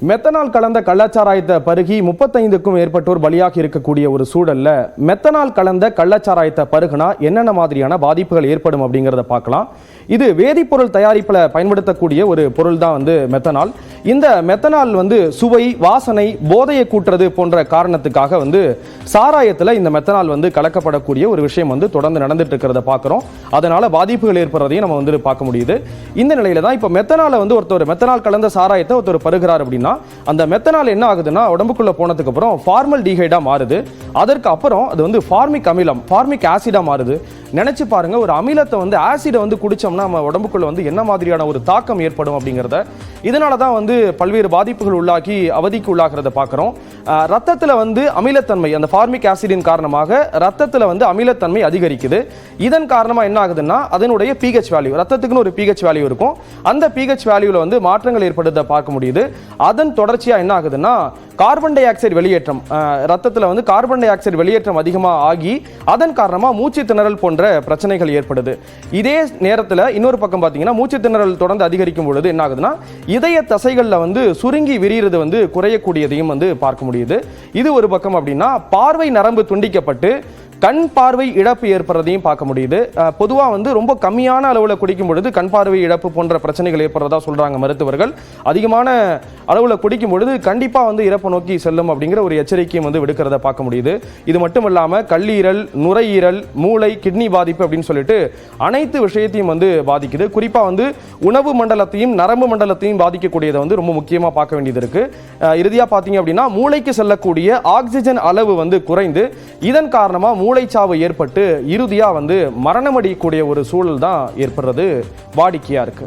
Methanol கலந்த கள்ளச்சாராயத்தை பருகி 35க்கும் மேற்பட்டோர் பலியாகி இருக்கக்கூடிய ஒரு சூழல்ல மெத்தனால் கலந்த கள்ளச்சாராயத்தை பருகுனா என்னென்ன மாதிரியான பாதிப்புகள் ஏற்படும் அப்படிங்கிறத பார்க்கலாம். இது வேதிப்பொருள் தயாரிப்பில் பயன்படுத்தக்கூடிய ஒரு பொருள் தான் மெத்தனால். இந்த மெத்தனால் சுவை, வாசனை, போதையை கூட்டுறது போன்ற காரணத்துக்காக சாராயத்தில் இந்த மெத்தனால் கலக்கப்படக்கூடிய ஒரு விஷயம் தொடர்ந்து நடந்துட்டு இருக்கிறத பார்க்குறோம். அதனால பாதிப்புகள் ஏற்படுறதையும் நம்ம பார்க்க முடியுது. இந்த நிலையில தான் இப்போ மெத்தனால ஒருத்தர் மெத்தனால் கலந்த சாராயத்தை ஒருத்தர் பருகிறார் அப்படின்னா அந்த மெத்தனால் என்ன ஆகுதுன்னா உடம்புக்குள்ள போனதுக்கு அப்புறம் ஃபார்மல் டீஹைடா மாறுது. அதற்கு அப்புறம் அது ஃபார்மிக் அமிலம், ஃபார்மிக் ஆசிடா மாறுது. நினைச்சு பாருங்க, ஒரு அமிலத்தை ஆசிடை குடிச்சோம்னா நம்ம உடம்புக்குள்ள என்ன மாதிரியான ஒரு தாக்கம் ஏற்படும் அப்படிங்கிறத. இதனால தான் பல்வேறு பாதிப்புகள் உள்ளாக்கி அவதிக்கு உள்ளாகிறத பார்க்குறோம். ரத்தத்தில் அமிலத்தன்மை, அந்த ஃபார்மிக் ஆசிடின் காரணமாக ரத்தத்தில் அமிலத்தன்மை அதிகரிக்குது. இதன் காரணமாக என்ன ஆகுதுன்னா அதனுடைய பிஹெச் வேல்யூ, ரத்தத்துக்குன்னு ஒரு பிஹெச் வேல்யூ இருக்கும், அந்த பிஹெச் வேல்யூவில் மாற்றங்கள் ஏற்படுறத பார்க்க முடியுது. அதன் தொடர்ச்சியாக என்ன ஆகுதுன்னா கார்பன் டை ஆக்சைடு வெளியேற்றம், ரத்தத்தில் கார்பன் டை ஆக்சைடு வெளியேற்றம் அதிகமாக ஆகி அதன் காரணமாக மூச்சு திணறல் போன்ற பிரச்சனைகள் ஏற்படுது. இதே நேரத்தில் இன்னொரு பக்கம் பார்த்தீங்கன்னா மூச்சு திணறல் தொடர்ந்து அதிகரிக்கும் பொழுது என்ன ஆகுதுன்னா இதய தசைகளில் சுருங்கி விரிகிறது குறையக்கூடியதையும் பார்க்க முடியுது. இது ஒரு பக்கம். அப்படின்னா பார்வை நரம்பு துண்டிக்கப்பட்டு கண் பார்வை இழப்பு ஏற்படுறதையும் பார்க்க முடியுது. பொதுவாக ரொம்ப கம்மியான அளவில் குடிக்கும் பொழுது கண் பார்வை இழப்பு போன்ற பிரச்சனைகள் ஏற்படுறதா சொல்றாங்க மருத்துவர்கள். அதிகமான அளவில் குடிக்கும் பொழுது கண்டிப்பாக இறப்பு நோக்கி செல்லும் அப்படிங்கிற ஒரு எச்சரிக்கையும் விடுக்கிறத பார்க்க முடியுது. இது மட்டும் இல்லாமல் கல்லீரல், நுரையீரல், மூளை, கிட்னி பாதிப்பு அப்படின்னு சொல்லிட்டு அனைத்து விஷயத்தையும் பாதிக்குது. குறிப்பாக உணவு மண்டலத்தையும் நரம்பு மண்டலத்தையும் பாதிக்கக்கூடியதை ரொம்ப முக்கியமாக பார்க்க வேண்டியது இருக்கு. இறுதியாக பார்த்தீங்க அப்படின்னா மூளைக்கு செல்லக்கூடிய ஆக்சிஜன் அளவு குறைந்து இதன் காரணமாக மூளைச்சாவு ஏற்பட்டு இறுதியா மரணமடையக்கூடிய ஒரு சூழல் தான் ஏற்படுறது வாடிக்கையா இருக்கு.